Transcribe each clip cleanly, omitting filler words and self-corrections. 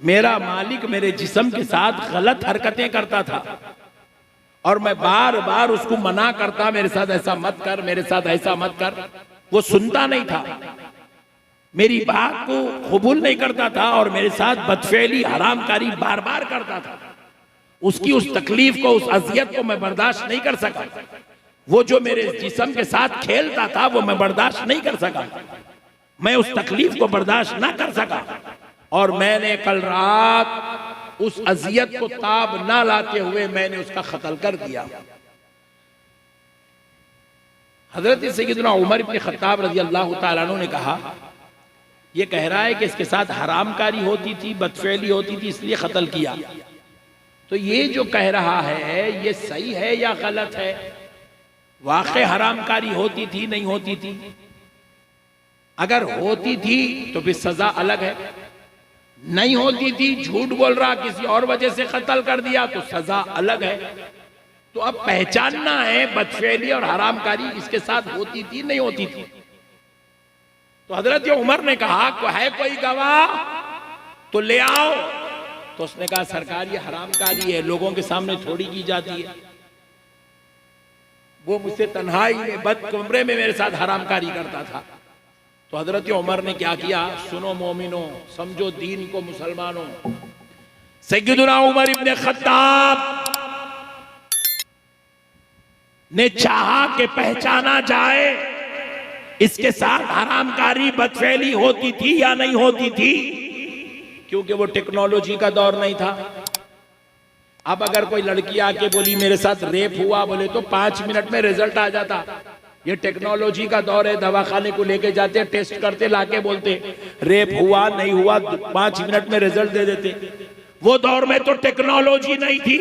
मेरा मालिक मेरे जिस्म के साथ गलत हरकतें करता था और मैं बार बार उसको मना करता, मेरे साथ ऐसा मत कर, मेरे साथ ऐसा मत कर। वो सुनता नहीं था, मेरी बात को कबूल नहीं करता था और मेरे साथ बदफेली हरामकारी बार बार करता था। उसकी उस तकलीफ को, उस अजियत को मैं बर्दाश्त नहीं कर सका। वो जो मेरे जिस्म के साथ खेलता था वो मैं बर्दाश्त नहीं कर सका। मैं उस तकलीफ को बर्दाश्त ना कर सका और मैंने कल रात उस अजियत को ताब ना लाते हुए मैंने उसका कत्ल कर दिया। हजरत सैयदना उमर इब्न खत्ताब रज़ी अल्लाह तआला अन्हु ने कहा, ये कह रहा है कि इसके साथ हरामकारी होती थी, बदफेली होती थी, इसलिए कत्ल किया। तो ये जो कह रहा है ये सही है या गलत है? वाकई हरामकारी होती थी, नहीं होती थी? अगर होती थी तो फिर सजा अलग है, नहीं होती थी, झूठ बोल रहा, किसी और वजह से कत्ल कर दिया तो सजा अलग है। तो अब पहचानना है बदफेली और हरामकारी इसके साथ होती थी, नहीं होती थी। तो हजरत उमर ने कहा है कोई गवाह तो ले आओ। तो उसने कहा सरकार ये हरामकारी है, लोगों के सामने थोड़ी की जाती है। वो मुझसे तन्हाई में बद कमरे में मेरे साथ हरामकारी करता था। तो हजरत उमर ने क्या किया? सुनो मोमिनो, समझो दीन को, मुसलमानों, सैयदना उमर इब्न खत्ताब ने चाहा कि पहचाना जाए इसके साथ हरामकारी बदफेली होती थी या नहीं होती थी, क्योंकि वो टेक्नोलॉजी का दौर नहीं था। अब अगर कोई लड़की आके बोली मेरे साथ रेप हुआ, बोले तो 5 मिनट में रिजल्ट आ जाता। ये टेक्नोलॉजी का दौर है, दवाखाने को लेके जाते, टेस्ट करते, लाके बोलते रेप हुआ नहीं हुआ, 5 मिनट में रिजल्ट दे देते। वो दौर में तो टेक्नोलॉजी नहीं थी।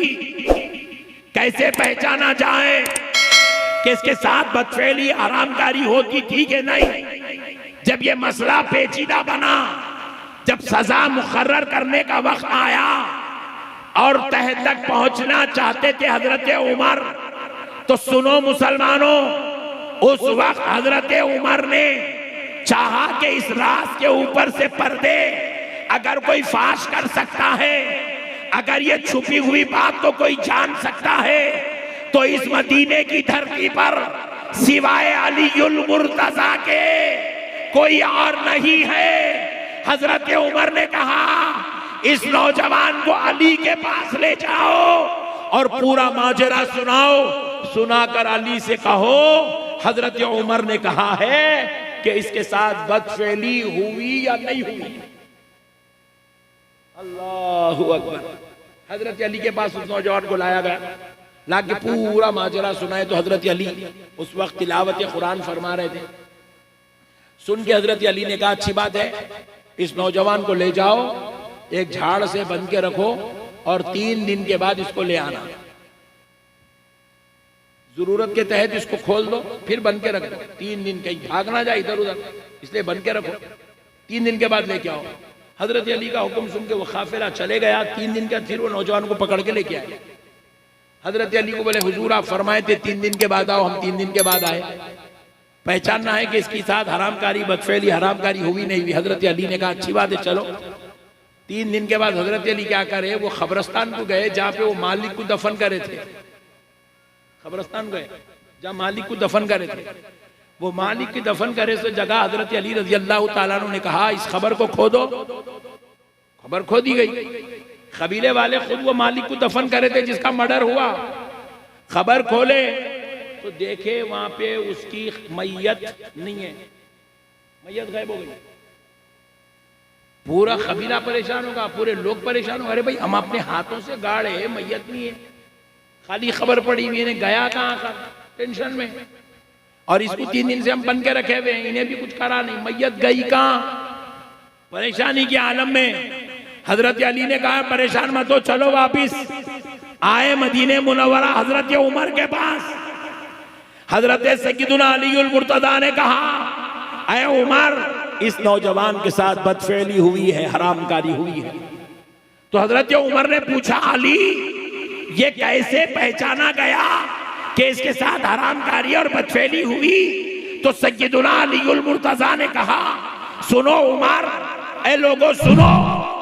कैसे पहचाना जाए कि इसके साथ बदफेली हरामकारी होती थी कि नहीं? जब ये मसला पेचीदा बना, जब सजा मुकर्रर करने का वक्त आया और तह तक पहुंचना चाहते थे हजरत उमर, तो सुनो मुसलमानों, उस वक्त हजरत उमर ने चाहा कि इस राज के ऊपर से पर्दे अगर कोई फाश कर सकता है, अगर ये छुपी हुई बात को कोई जान सकता है, तो इस मदीने की धरती पर सिवाय अलीउल मुर्तजा के कोई और नहीं है। हजरत उमर ने कहा इस नौजवान को अली के पास ले जाओ और पूरा माजरा सुनाओ। सुनाकर अली से कहो हजरत उमर ने कहा है कि इसके साथ बदफेली हुई या नहीं हुई। अल्लाहु अकबर। हजरत अली के पास उस नौजवान को लाया गया, लाके पूरा माजरा सुनाए। तो हजरत अली उस वक्त तिलावत कुरान फरमा रहे थे। सुन के हजरत अली ने कहा अच्छी बात है, इस नौजवान को ले जाओ, एक झाड़ से बंध के रखो और 3 दिन के बाद इसको ले आना। जरूरत के तहत इसको खोल दो, फिर बंद के रखो। 3 दिन कहीं भाग ना जाए इधर उधर, इसलिए बंद के रखो। 3 दिन के बाद लेके आओ। हजरत अली का हुक्म सुन के वो काफिला चले गया। 3 दिन के बाद फिर वो नौजवान को पकड़ के लेके आए। हजरत अली को बोले हुजूर आप फरमाए थे 3 दिन के बाद आओ, हम 3 दिन के बाद आए। पहचानना है कि इसके साथ हरामकारी बदफेली हरामकारी हुई नहीं हुई। हजरत अली ने कहा अच्छी बात है चलो। 3 दिन के बाद हजरत अली क्या करे, वो खबरस्तान को गए जहाँ पे वो मालिक को दफन करे थे। खबरस्तान गए जहाँ मालिक को दफन करे थे। वो मालिक की दफन करे से जगह हजरत अली रजी अल्लाह तआला अन्हु ने कहा इस खबर को खोदो। खबर खोदी गई। कबीले वाले खुद वो मालिक को दफन करे थे जिसका मर्डर हुआ। खबर खोले तो देखे वहां पे उसकी मैयत नहीं है, मैयत गायब हो गई। पूरा कबीला परेशान होगा, पूरे लोग परेशान होगा। अरे भाई हम अपने हाथों से गाड़े, मैयत नहीं है, खाली खबर पड़ी हुई है, गया कहाँ का, टेंशन में। और इसको 3 दिन से हम बन के रखे हुए हैं, इन्हें भी कुछ करा नहीं, मैयत गई कहाँ, परेशानी के आलम में। हजरत अली ने कहा परेशान मत हो, चलो वापिस। आए मदीने मुनव्वरा हजरत उमर के पास। हजरत सैयदना अलीउल मुर्तजा ने कहा ऐ उमर, इस नौजवान के साथ बदफेली हुई है, हरामकारी हुई है। तो हजरत उमर ने पूछा अली ये कैसे पहचाना गया कि इसके साथ हरामकारी और बदफेली हुई? तो सैयदना अलीउल मुर्तजा ने कहा सुनो उमर, ए लोगों सुनो,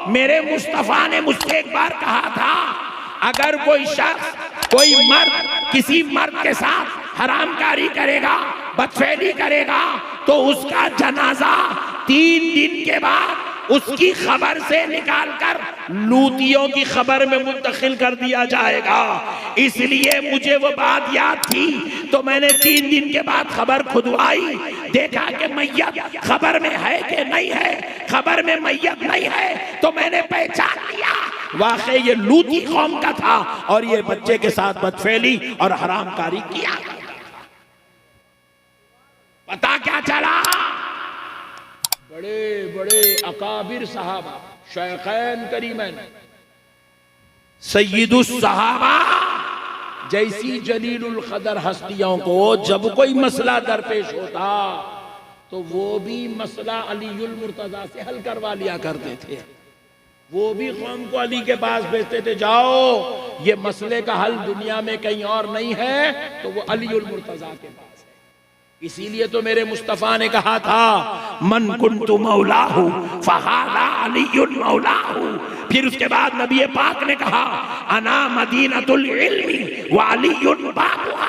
मेरे मुस्तफा ने मुझसे एक बार कहा था, अगर कोई शख्स, कोई मर्द किसी मर्द के साथ हरामकारी करेगा, बदफेली करेगा, तो उसका जनाजा 3 दिन के बाद उसकी खबर से निकालकर लूतियों की खबर में मुंतकिल कर दिया जाएगा। इसलिए मुझे वो बात याद थी, तो मैंने 3 दिन के बाद खबर खुदवाई, देखा कि मैयत खबर में है कि नहीं है। खबर में मैयत नहीं है तो मैंने पहचान लिया वाकई ये लूती कौम का था और ये बच्चे के साथ बदफेली और हरामकारी किया। पता क्या चला, बड़े बड़े अकाबिर सहाबा, शेखैन करीमैन, सय्यदुस सहाबा जैसी जलीलुल कदर हस्तियों को जब कोई मसला दरपेश होता तो वो भी मसला अलीयुल मुर्तजा से हल करवा लिया करते थे। वो भी कौम को अली के पास भेजते थे, जाओ ये मसले का हल दुनिया में कहीं और नहीं है, तो वो अलीयुल मुर्तजा के पास। इसीलिए तो मेरे मुस्तफा ने कहा था, मन कुन्तु मौलाहु फहादा अलीयुन मौलाहु। फिर उसके बाद नबी पाक ने कहा, अना मदीनतुल इल्मी व अलीयुन बाबुहा,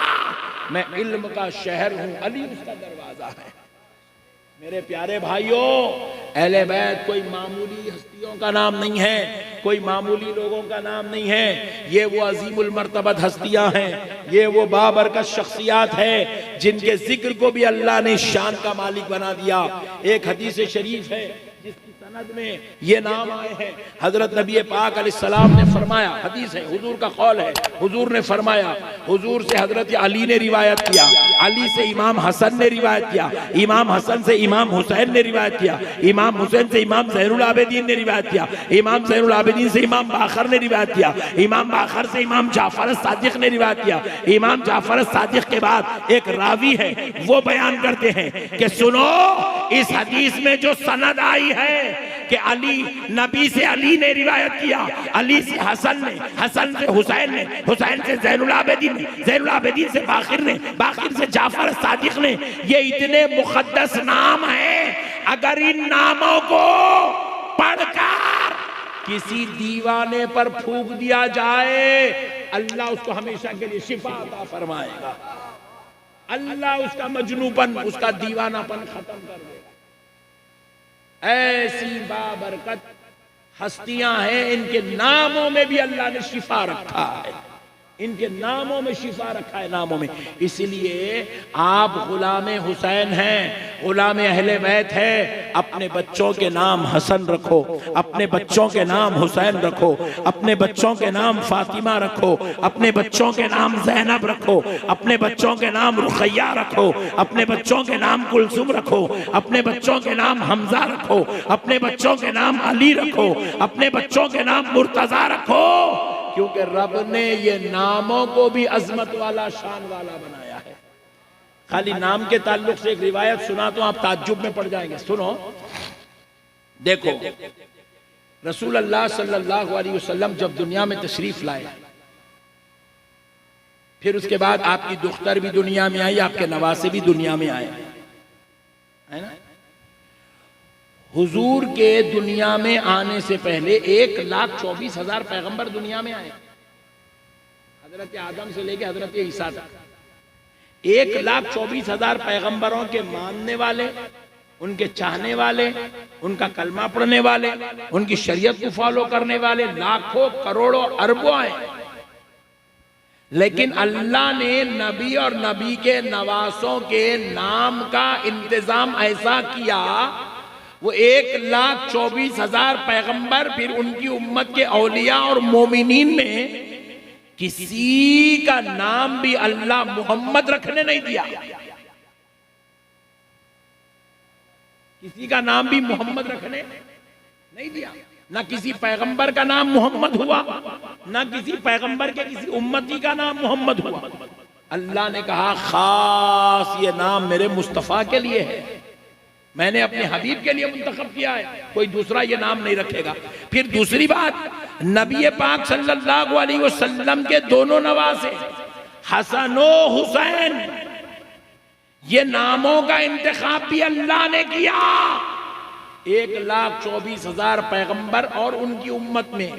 मैं इल्म का शहर हूं, अली उसका दरवाजा है। मेरे प्यारे भाइयों, अहले बैत कोई मामूली हस्तियों का नाम नहीं है, कोई मामूली लोगों का नाम नहीं है। ये वो अजीमुल मर्तबत हस्तियां हैं, ये वो बाबरकत शख्सियात है जिनके जिक्र को भी अल्लाह ने शान का मालिक बना दिया। एक हदीस शरीफ है जिसकी सनद में ये नाम आए हैं। हजरत नबी पाक अलैहिस्सलाम ने फरमाया, हदीस है, हुजूर का कौल है, हुजूर ने फरमाया, हुजूर से हजरत अली ने रिवायत किया, अली से इमाम हसन ने रिवायत किया, इमाम हसन से इमाम हुसैन ने रिवायत किया, इमाम हुसैन से इमाम ज़ैनुल आबिदीन ने रिवायत किया, इमाम ज़ैनुल आबिदीन से इमाम बाखर ने रिवायत किया, इमाम बाखर से इमाम जाफर सादिक ने रिवायत किया। इमाम जाफर सादिक के बाद एक रावी है, वो बयान करते हैं कि सुनो, इस हदीस में जो सनद आई है कि अली, नबी से अली ने रिवायत किया, अली से हसन ने, हसन से हुसैन ने, हुसैन से ज़ैनुल आबिदीन ने, ज़ैनुल आबिदीन से बाखिर ने, बाखिर से जाफर सादिक ने, ये इतने मुकद्दस नाम हैं। अगर इन नामों को पढ़कर किसी दीवाने पर फूंक दिया जाए, अल्लाह उसको हमेशा के लिए शिफा अता फरमाएगा। अल्लाह उसका मजनूपन, उसका दीवानापन खत्म कर देगा। ऐसी बाबरकत हस्तियां हैं, इनके नामों में भी अल्लाह ने शिफा रखा है, इनके नामों में शिफा रखा है, नामों में। इसलिए आप गुलाम हुसैन हैं, गुलाम अहले बैत है, अपने बच्चों के नाम हसन रखो, अपने बच्चों के नाम हुसैन रखो, अपने बच्चों के नाम फातिमा रखो, अपने बच्चों के नाम ज़ैनब रखो, अपने बच्चों के नाम रुखैया रखो, अपने बच्चों के नाम कुलसुम रखो, अपने बच्चों के नाम हमजा रखो, अपने बच्चों के नाम अली रखो, अपने बच्चों के नाम मुर्तजा रखो, क्योंकि रब ने ये नामों को भी अजमत वाला, शान वाला बनाया है। खाली नाम के ताल्लुक से एक रिवायत सुना तो आप ताज्जुब में पड़ जाएंगे। सुनो, देखो, रसूल अल्लाह सल्लल्लाहु अलैहि वसल्लम जब दुनिया में तशरीफ लाए, फिर उसके बाद आपकी दुख्तर भी दुनिया में आई, आपके नवासे भी दुनिया में आए, है ना। हुजूर के दुनिया में आने से पहले 1,24,000 पैगंबर दुनिया में आए, हजरत आदम से लेके हजरत ईसा तक। 1,24,000 पैगंबरों के मानने वाले, उनके चाहने वाले, उनका कलमा पढ़ने वाले, उनकी शरीयत को फॉलो करने वाले लाखों करोड़ों अरबों आए। लेकिन अल्लाह ने नबी और नबी के नवासों के नाम का इंतजाम ऐसा किया, वो 1,24,000 पैगंबर, फिर उनकी उम्मत के औलिया और मोमिनीन में किसी का नाम भी अल्लाह मोहम्मद रखने नहीं दिया, किसी का नाम भी मोहम्मद रखने नहीं दिया। ना किसी पैगंबर का नाम मोहम्मद हुआ, ना किसी पैगंबर के किसी उम्मती का नाम मोहम्मद हुआ। अल्लाह ने कहा, खास ये नाम मेरे मुस्तफ़ा के लिए है, मैंने अपने हबीब के लिए मुंतखब किया है, कोई दूसरा ये नाम नहीं रखेगा। फिर दूसरी बात, नबी पाक सल्लल्लाहु अलैहि वसल्लम के दोनों नवासे हसन और हुसैन, ये नामों का इंतखाब भी अल्लाह ने किया। 1,24,000 पैगंबर और उनकी उम्मत में,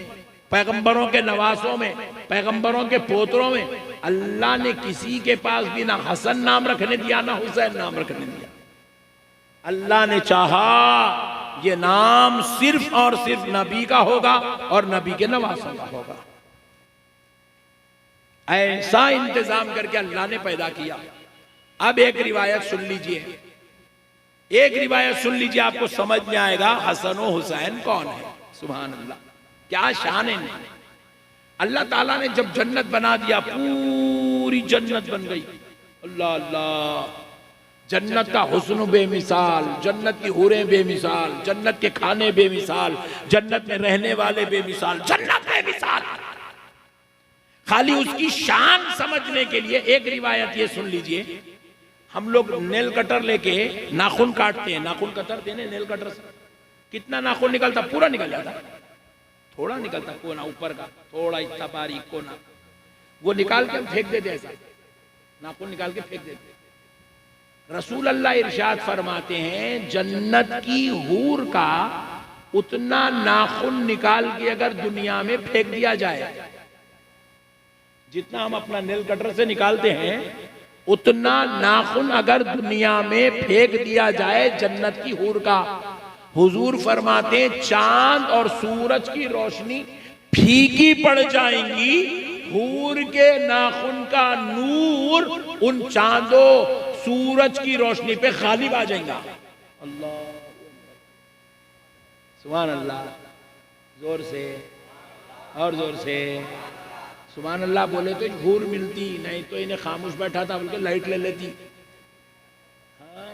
पैगंबरों के नवासों में, पैगंबरों के पोतरों में अल्लाह ने किसी के पास भी ना हसन नाम रखने दिया ना हुसैन नाम रखने दिया। अल्लाह ने चाहा ये नाम सिर्फ और सिर्फ नबी का होगा और नबी के नवासों का होगा। ऐसा इंतजाम करके अल्लाह ने पैदा किया। अब एक रिवायत सुन लीजिए, एक रिवायत सुन लीजिए, आपको समझ में आएगा हसन और हुसैन कौन है। सुभान अल्लाह, क्या शान है। अल्लाह ताला ने जब जन्नत बना दिया, पूरी जन्नत बन गई। अल्लाह अल्लाह, जन्नत का हुस्न बेमिसाल, जन्नत की हूरें बेमिसाल, जन्नत के खाने बेमिसाल, जन्नत में रहने वाले बेमिसाल, जन्नत बेमिसाल। खाली उसकी शान समझने के लिए एक रिवायत ये सुन लीजिए। हम लोग नेल कटर लेके नाखून काटते हैं, नाखून कतरते हैं नेल कटर से, कितना नाखून निकलता? पूरा निकल जाता, थोड़ा निकलता कोना ऊपर का, थोड़ा इतना बारीक कोना, वो निकाल के हम फेंक देते, ऐसा नाखून निकाल के फेंक देते। रसूल अल्लाह इरशाद फरमाते हैं, जन्नत की हूर का उतना नाखून निकाल के अगर दुनिया में फेंक दिया जाए, जितना हम अपना नेल कटर से निकालते हैं, उतना नाखून अगर दुनिया में फेंक दिया जाए जन्नत की हूर का, हुजूर फरमाते हैं चांद और सूरज की रोशनी फीकी पड़ जाएंगी, हूर के नाखून का नूर उन चांदों सूरज की रोशनी पे गालिब आ जाएगा। अल्लाह, सुभान अल्लाह, जोर से और जोर से सुभान अल्लाह बोले तो हूर मिलती, नहीं तो इन्हें खामोश बैठा था बोल लाइट ले लेती। हाँ,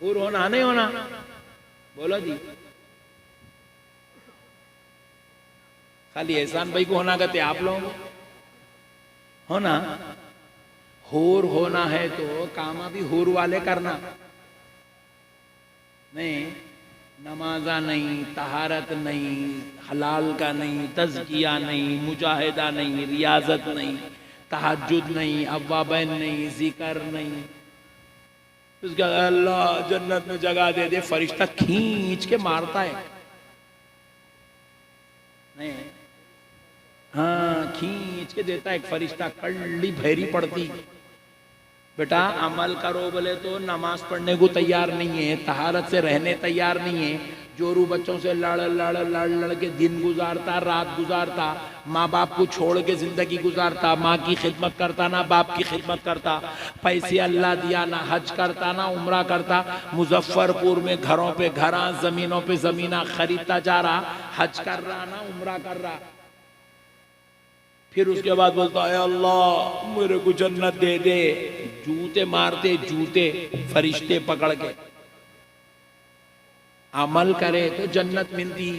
हूर होना नहीं होना, बोलो जी। खाली एहसान भाई को होना कहते आप लोग होना, हूर होना है तो कामा भी हूर वाले करना, नहीं नमाजा नहीं, तहारत नहीं, हलाल का नहीं, तज़किया नहीं, मुजाहिदा नहीं, रियाजत नहीं, तहज्जुद नहीं, अव्वाबैन नहीं, जिक्र नहीं। उसका अल्लाह जन्नत में जगह दे दे, फरिश्ता खींच के मारता है, नहीं हाँ खींच के देता है एक फरिश्ता, कड़ी भैरी पड़ती। बेटा अमल करो बोले तो नमाज पढ़ने को तैयार नहीं है, तहारत से रहने तैयार नहीं है, जोरू बच्चों से लड़ के दिन गुजारता, रात गुजारता, माँ बाप को छोड़ के जिंदगी गुजारता, माँ की खिदमत करता ना बाप की खिदमत करता, पैसे अल्लाह दिया ना हज करता ना उम्रा करता, मुजफ्फरपुर में घरों पे घरा, जमीनों पे जमीना खरीदता जा रहा, हज कर रहा ना उम्रा कर रहा। फिर उसके बाद बोलता है अल्लाह मेरे को जन्नत दे दे, जूते मारते जूते फरिश्ते पकड़ के। अमल करे तो जन्नत मिलती।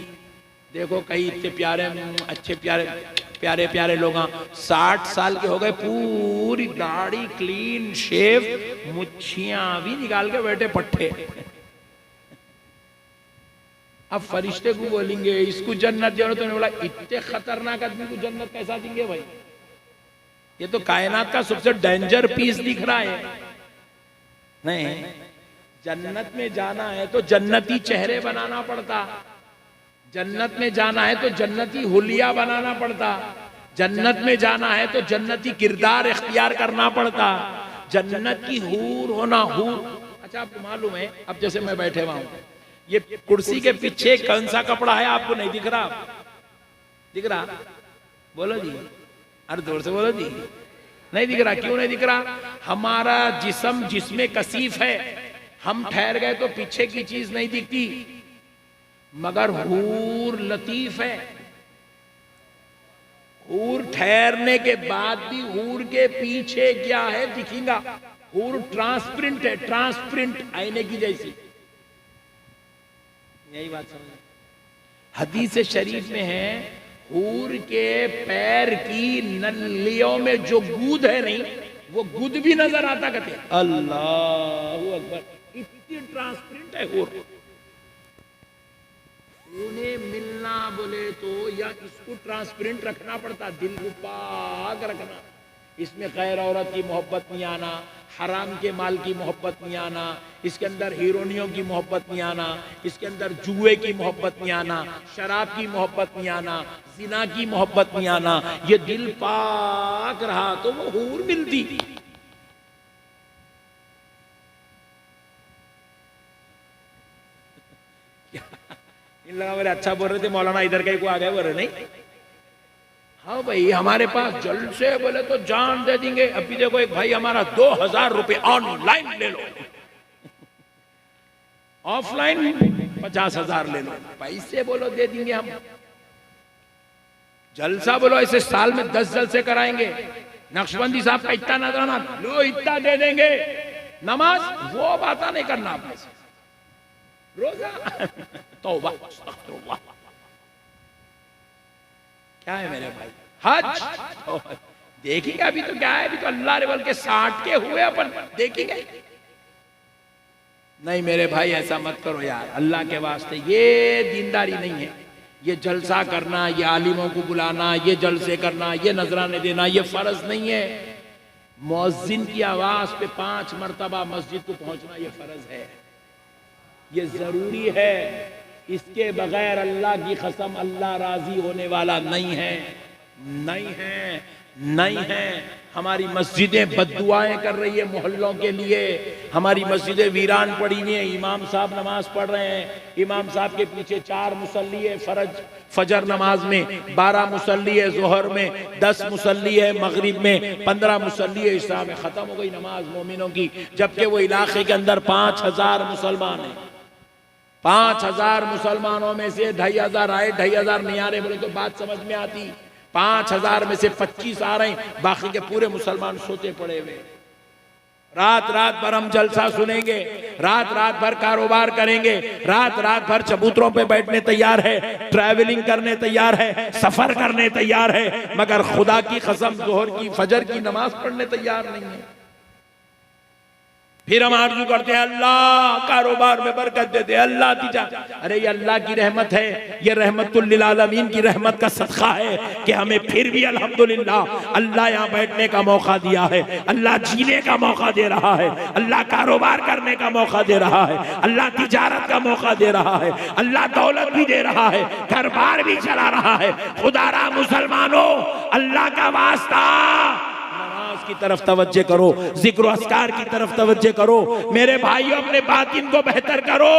देखो कई इतने प्यारे अच्छे प्यारे प्यारे लोग 60 साल के हो गए, पूरी दाढ़ी क्लीन शेव, मुच्छियां भी निकाल के बैठे पट्टे। अब फरिश्ते को बोलेंगे इसको जन्नत दे, तो बोला इतने खतरनाक आदमी को जन्नत कैसा देंगे भाई, ये तो कायनात का सबसे डेंजर पीस दिख रहा है। नहीं, जन्नत में जाना है तो जन्नती चेहरे बनाना पड़ता, जन्नत में जाना है तो जन्नती हुलिया बनाना पड़ता, जन्नत में जाना है तो जन्नती किरदार इख्तियार करना पड़ता, जन्नत की हूर होना हूर। अच्छा आपको मालूम है, अब जैसे मैं बैठे हुआ हूं, ये कुर्सी के पीछे कौन सा कपड़ा है आपको नहीं दिख रहा? दिख रहा? बोलो जी, अरे जोर से बोलो जी। नहीं दिख रहा? क्यों नहीं दिख रहा? हमारा जिस्म जिसमें कसीफ है, हम ठहर गए तो पीछे की चीज नहीं दिखती, मगर हूर लतीफ है। हूर ठहरने के बाद भी हूर के पीछे क्या है दिखेगा। हूर ट्रांसपेरेंट है, ट्रांसपेरेंट आईने की जैसी। यही बात समझ। हदीस शरीफ में है, हूर के पैर की नलियों में जो गूद है नहीं, वो गूद भी नजर आता कहते। अल्लाह अकबर, इतनी ट्रांसपेरेंट है हूर। उन्हें मिलना बोले तो या इसको ट्रांसपेरेंट रखना पड़ता, दिल को पाक रखना, इसमें गैर औरत की मोहब्बत नहीं आना, हराम के माल की मोहब्बत नहीं आना, इसके अंदर हीरोनियों की मोहब्बत नहीं आना, इसके अंदर जुए की मोहब्बत नहीं आना, शराब की मोहब्बत नहीं आना, जिना की मोहब्बत नहीं आना। ये दिल पाक रहा तो वो हूर मिलती। इन लगा मेरे अच्छा बोल रहे थे मौलाना, इधर कहीं को आ गए बोल रहे नहीं। हाँ भाई, हमारे पास जल्द से बोले तो जान दे देंगे। अभी देखो एक भाई हमारा 2000 रुपए ऑनलाइन ले लो, ऑफलाइन 50,000 ले लो, पैसे बोलो दे देंगे हम। जलसा बोलो ऐसे साल में 10 जलसे कराएंगे। नक्शबंदी साहब का इतना नजराना लो, इतना दे देंगे। नमाज वो बात नहीं करना आपने से। रोजा तौबा अस्तगफिरुल्लाह। क्या है मेरे भाई, हज देखेंगे। अभी तो क्या है, अभी तो अल्लाह लेवल के 60 के हुए अपन देखेंगे। नहीं मेरे भाई ऐसा मत करो यार, अल्लाह के वास्ते। ये दीनदारी नहीं है। ये जलसा करना, ये आलिमों को बुलाना, ये जलसे करना, ये नजराने देना, ये फर्ज नहीं है। मुअज्जिन की आवाज पे 5 मर्तबा मस्जिद को पहुंचना ये फर्ज है, ये जरूरी है। इसके बगैर अल्लाह की कसम अल्लाह राजी होने वाला नहीं है, नहीं है, नहीं है। हमारी मस्जिदें बद्दुआएं कर रही है मोहल्लों के लिए, हमारी मस्जिदें वीरान पड़ी हुई हैं। इमाम साहब नमाज पढ़ रहे हैं, इमाम साहब के पीछे 4 मुसल्ली है फजर नमाज में, 12 मुसल्ली है जोहर में, 10 मुसल्ली है मगरिब में, 15 मुसल्ली है इशा में। खत्म हो गई नमाज मोमिनों की। जबकि वो इलाके के अंदर 5000 मुसलमान है। 5000 मुसलमानों में से 2500 आए, 2500 नहीं आ रहे बोले तो बात समझ में आती। 5000 में से 25 आ रहे हैं, बाकी के पूरे मुसलमान सोते पड़े हुए। रात रात भर हम जलसा सुनेंगे, रात रात भर कारोबार करेंगे, रात रात भर चबूतरों पे बैठने तैयार है, ट्रैवलिंग करने तैयार है, सफर करने तैयार है, मगर खुदा की कसम जोहर की फजर की नमाज पढ़ने तैयार नहीं है। फिर हम आरज़ू करते हैं अल्लाह कारोबार में बरकत दे दे, अल्लाह तिजा। अरे ये अल्लाह की रहमत है, ये रहमतुल लिल आलमीन की रहमत का सदका है कि हमें फिर भी अल्हम्दुलिल्लाह अल्लाह यहाँ बैठने का मौका दिया है, अल्लाह जीने का मौका दे रहा है, अल्लाह कारोबार करने का मौका दे रहा है, अल्लाह तिजारत का मौका दे रहा है, अल्लाह दौलत भी दे रहा है, घर बार भी चला रहा है। खुदारा मुसलमानों, अल्लाह का वास्ता की तरफ तवज्जो करो, जिक्र अस्कार की तरफ तवज्जो करो। मेरे भाइयों, अपने बातिन को बेहतर करो,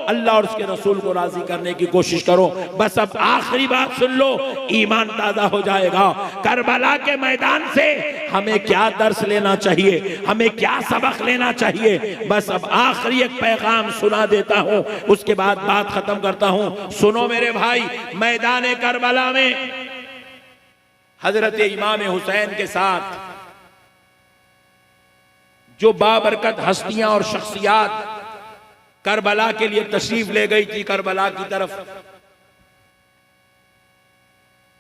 अल्लाह और उसके रसूल को राजी करने की कोशिश करो। बस अब आखिरी बात सुन लो, ईमान ताजा हो जाएगा। करबला के मैदान से हमें क्या दर्स लेना चाहिए, हमें क्या सबक लेना चाहिए, बस अब आखिरी एक पैगाम सुना देता हूं, उसके बाद बात खत्म करता हूं। सुनो मेरे भाई, मैदान करबला में हजरत इमाम हुसैन के साथ जो बाबरकत हस्तियां और शख्सियात करबला के लिए तशरीफ ले गई थी करबला की तरफ,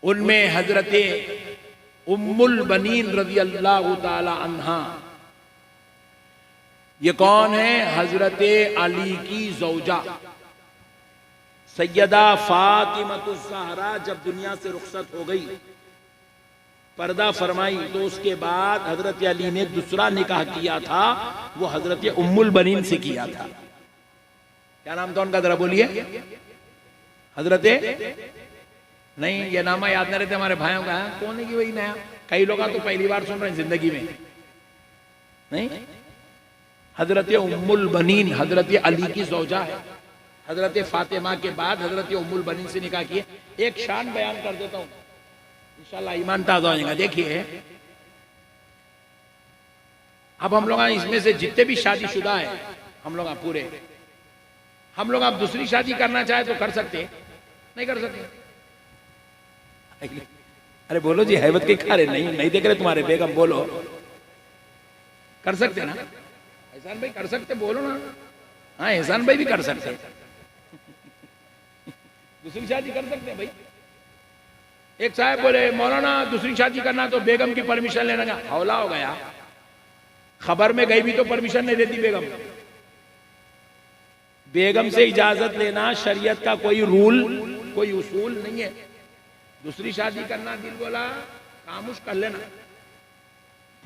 उनमें हजरत उम्मुल बनीन रज़ी अल्लाह ताला अन्हा, ये कौन है? हजरत अली की ज़ौजा सैयदा फातिमतुज़ ज़हरा जब दुनिया से रुखसत हो गई, पर्दा फरमाई, तो उसके बाद हजरत अली ने दूसरा निकाह किया था, वो हजरत उम्मुल बनीन से किया था। क्या नाम था उनका, जरा बोलिए। हजरत नहीं, ये नामा याद नहीं रहते हमारे भाइयों का। कौन है कि वही नया, कई लोग तो पहली बार सुन रहे हैं जिंदगी में। नहीं, हजरत उम्मुल बनीन हजरत अली की ज़ौजा है। हजरत फातिमा के बाद हजरत उम्मुल बनीन से निकाह किए। एक शान बयान कर देता हूं, इंशाल्लाह ईमान ताज़ा हो जाएगा। देखिए, अब हम लोग इसमें से जितने भी शादीशुदा है, हम लोग पूरे, हम लोग आप दूसरी शादी करना चाहे तो कर सकते हैं, नहीं कर सकते? अरे बोलो जी, हैबत के खा रहे, नहीं देख रहे तुम्हारे बेगम, बोलो। कर सकते ना एहसान भाई, कर सकते, बोलो ना। हाँ, एहसान भाई भी कर सकते, दूसरी शादी कर सकते हैं भाई। एक साहब बोले, मौलाना दूसरी शादी करना तो बेगम की परमिशन लेना का हौला हो गया। खबर में गई भी तो परमिशन नहीं देती बेगम। बेगम से इजाजत लेना शरीयत का कोई रूल, कोई उसूल नहीं है। दूसरी शादी करना, दिल बोला खामोश कर लेना।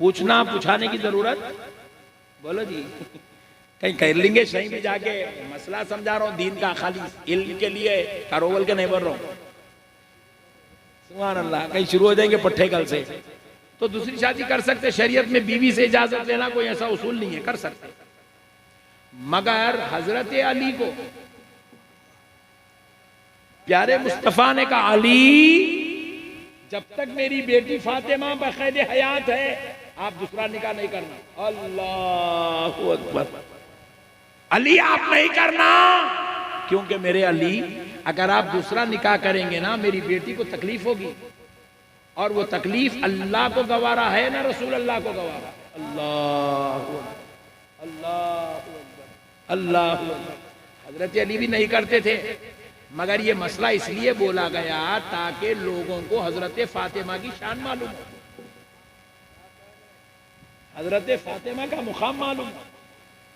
पूछना पूछाने की जरूरत, बोलो जी, कहीं कर लेंगे सही में जाके मसला समझा रहा हूं दीन का, खाली इल्म के लिए कारोबार के नहीं बोल रहा हूं। सुभान अल्लाह, कहीं शुरू हो जाएंगे पट्टे कल से। तो दूसरी शादी कर सकते, शरीयत में बीवी से इजाजत लेना कोई ऐसा उसूल नहीं है, कर सकते। मगर हजरत अली को प्यारे मुस्तफा ने कहा, अली जब तक मेरी बेटी फातिमा बखैद हयात है आप दूसरा निकाह नहीं करना। अल्लाहु अकबर, अली आप नहीं करना, क्योंकि मेरे अली अगर आप दूसरा निकाह करेंगे ना मेरी बेटी को तकलीफ होगी, और वो तकलीफ अल्लाह को गवारा है ना रसूल अल्लाह को गवारा। अल्लाह अल्लाह अल्लाह। हजरत अली भी नहीं करते थे, मगर ये मसला इसलिए बोला गया ताकि लोगों को हजरत फातिमा की शान मालूम हो, हजरत फातिमा का मुकाम मालूम हो।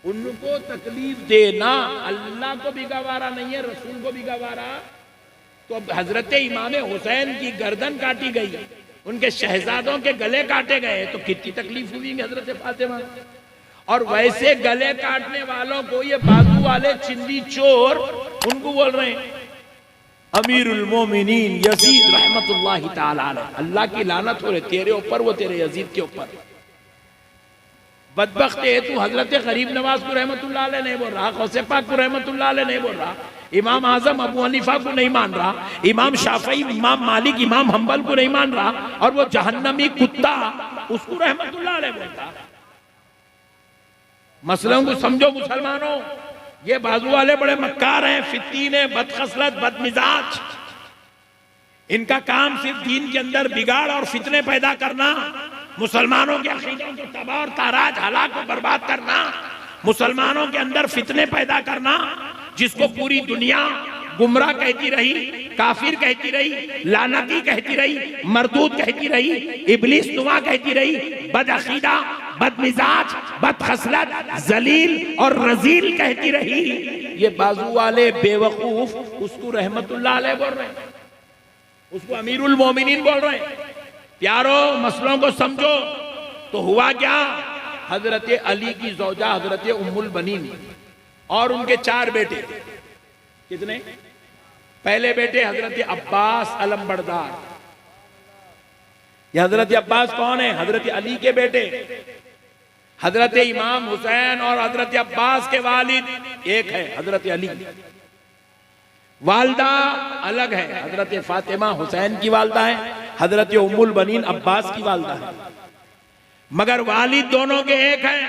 उनको तकलीफ देना अल्लाह को भी गवारा नहीं है, रसूल को भी गवारा। तो अब हजरत इमाम हुसैन की गर्दन काटी गई, उनके शहजादों के गले काटे गए, तो कितनी तकलीफ हुई हजरत फातिमा। और वैसे गले काटने वालों को ये बाजू वाले चिंदी चोर उनको बोल रहे हैं अमीरुल मोमिनीन यजीद रहमतुल्लाहि ताला अलैह, अल्लाह की लानत हो रही तेरे ऊपर, वो तेरे यजीद के ऊपर। बदबख्त है तू, हजरत गरीब नवाज को रहमतुल्लाह अलैह नहीं बोल रहा, गौसे पाक को रहमतुल्लाह अलैह नहीं बोल रहा, इमाम आजम अबू हनीफा को नहीं मान रहा, इमाम शाफई, इमाम मालिक, इमाम हम्बल को नहीं मान रहा, और वो जहन्नमी कुत्ता उसको रहमतुल्लाह अलैह बोलता। मसलों को समझो मुसलमानों, ये बाजू वाले बड़े मक्कार हैं, फितीन है, बदखसलत, बदमिजाज। इनका काम सिर्फ दीन के अंदर बिगाड़ और फितने पैदा करना, मुसलमानों के अकीदों को तबाह और ताराज हलाक को बर्बाद करना, मुसलमानों के अंदर फितने पैदा करना, जिसको पूरी दुनिया गुमराह कहती रही, काफिर कहती रही, लानती कहती रही, मरदूद कहती रही, इब्लिस नुमा कहती रही, बदअकीदा, बदमिजाज, बदखसलत, जलील और रजील कहती रही। ये बाजू वाले बेवकूफ उसको रहमतुल्लाह अलैह बोल रहे हैं, उसको अमीरुल मोमिनीन बोल रहे हैं। प्यारो मसलों को समझो। तो हुआ क्या, हजरत अली की जौजा हजरत उम्मुल बनीन और उनके 4 बेटे, कितने? पहले बेटे हजरत अब्बास अलमबरदार। ये हजरत अब्बास कौन है? हजरत अली के बेटे। हजरत इमाम हुसैन और हजरत अब्बास के वालिद एक है हजरत अली, वालदा अलग है, हजरत फातिमा हुसैन की वालदा है, हजरत उम्मुल बनीन अब्बास की वालदा है, मगर वालिद दोनों के एक हैं।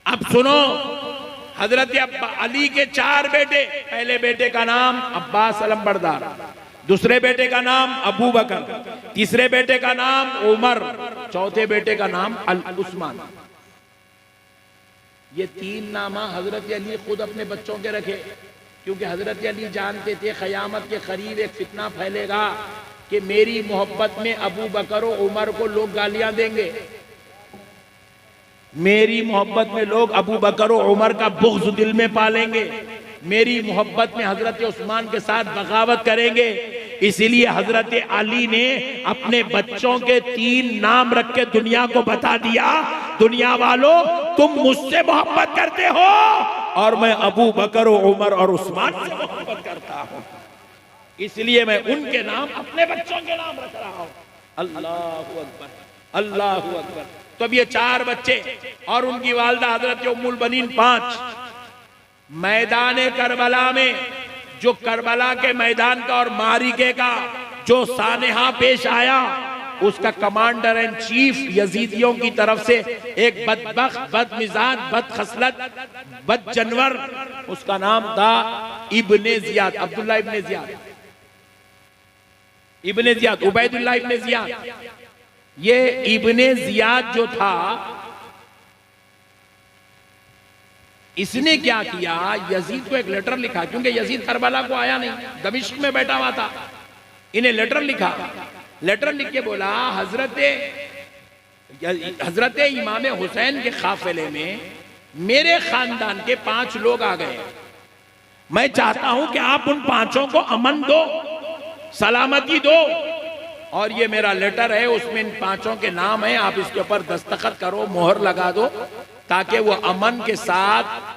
अब सुनो, हजरत अली के 4 बेटे, पहले बेटे का नाम अब्बास अलमबरदार, दूसरे बेटे का नाम अबू बकर, तीसरे बेटे का नाम उमर, चौथे बेटे का नाम अल उस्मान। ये 3 नामा हजरत अली खुद अपने बच्चों के रखे, क्योंकि हजरत अली जानते थे क़यामत के करीब एक फितना फैलेगा कि मेरी मोहब्बत में अबू बकर और उमर को लोग गालियां देंगे, मेरी मोहब्बत में लोग अबू बकर और उमर का बुग़्ज़ दिल में पालेंगे, मेरी मोहब्बत में हजरत उस्मान के साथ बगावत करेंगे। इसीलिए हजरत अली ने अपने बच्चों के 3 नाम रख के दुनिया को बता दिया, दुनिया वालों तुम मुझसे मोहब्बत करते हो और मैं अबू बकर और उमर और उस्मान से मोहब्बत करता हूं, इसलिए मैं उनके नाम अपने बच्चों के नाम रख रहा हूं। अल्लाहु अकबर, अल्लाहु अकबर। तो अब ये 4 बच्चे और उनकी वालदा हजरत उम्मुल बनीन 5। मैदान करबला में, जो करबला के मैदान का और मारिके का जो सानेहा पेश आया, उसका कमांडर एंड चीफ यजीदियों की तरफ से एक बदबख्त, बदमिजाज, बदखसलत, बद जानवर, उसका नाम था इब्ने जियाद, अब्दुल्ला इब्ने जियाद, इब्ने जियाद, उबैदुल्लाह इब्ने जियाद। ये इब्ने जियाद जो था, इसने क्या किया, यजीद को एक लेटर लिखा, क्योंकि यजीद करबला को आया नहीं, दमिश्क में बैठा हुआ था। इन्हें लेटर लिखा, लेटर लिख के बोला हजरत इमाम हुसैन के काफिले में मेरे खानदान के 5 लोग आ गए, मैं चाहता हूं कि आप उन 5 को अमन दो, सलामती दो, और ये मेरा लेटर है, उसमें इन 5 के नाम है, आप इसके ऊपर दस्तखत करो, मोहर लगा दो, ताकि वो अमन के साथ